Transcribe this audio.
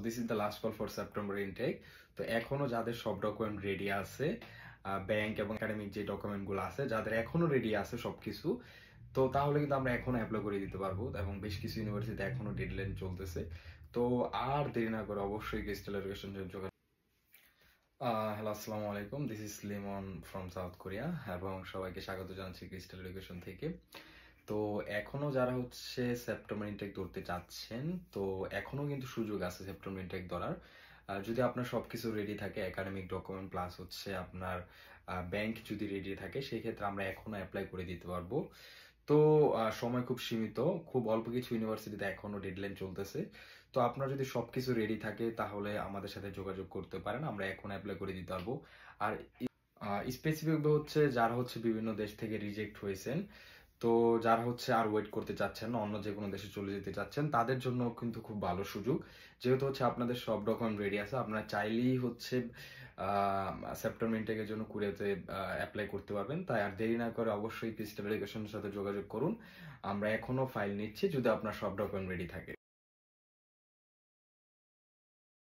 This is the last call for September intact. তো এখনো যাদের সব ডকুমেন্ট রেডি আছে, ব্যাংক এবং একাডেমিক যে ডকুমেন্টগুলো আছে, যাদের এখনো রেডি আছে সবকিছু, তো তাহলে কিন্তু আমরা এখনো অ্যাপ্লাই করে দিতে পারবো। এবং বেশ কিছু ইউনিভার্সিটিতে এখনো ডেডলাইন চলতেছে। তো আর দেরি না করে অবশ্যই ক্রিস্টাল এডুকেশন যোগাযোগ। হ্যালো, আসসালামু আলাইকুম। This is Limon from south Korea এবং সবাইকে স্বাগত জানাচ্ছি ক্রিস্টাল এডুকেশন থেকে। তো এখনো যারা হচ্ছে সেপ্টেম্বর ইনটেক ধরতে চাচ্ছেন, তো এখনো কিন্তু সুযোগ আছে সেপ্টেম্বর ইনটেক ধরার। যদি আপনার সবকিছু রেডি থাকে, একাডেমিক ডকুমেন্ট প্লাস হচ্ছে আপনার ব্যাংক যদি রেডি থাকে, সেই ক্ষেত্রে আমরা এখনো অ্যাপ্লাই করে দিতে পারবো। তো সময় খুব সীমিত, খুব অল্প কিছু ইউনিভার্সিটিতে এখনো ডেডলাইন চলতেছে। তো আপনার যদি সবকিছু রেডি থাকে তাহলে আমাদের সাথে যোগাযোগ করতে পারেন, আমরা এখন অ্যাপ্লাই করে দিতে পারবো। আর স্পেসিফিক হচ্ছে যারা হচ্ছে বিভিন্ন দেশ থেকে রিজেক্ট হয়েছেন, তো যারা হচ্ছে আর ওয়েট করতে চাচ্ছেন না, অন্য যে কোনো দেশে চলে যেতে চাচ্ছেন, তাদের জন্য কিন্তু খুব ভালো সুযোগ। যেহেতু হচ্ছে আপনাদের সব ডকুমেন্ট রেডি আছে, আপনারা চাইলেই হচ্ছে সেপ্টেম্বর ইনটেকের জন্য কুরিয়াতে অ্যাপ্লাই করতে পারবেন। তাই আর দেরি না করে অবশ্যই ক্রিস্টাল এডুকেশনের সাথে যোগাযোগ করুন। আমরা এখনো ফাইল নিচ্ছি যদি আপনার সব ডকুমেন্ট রেডি থাকে।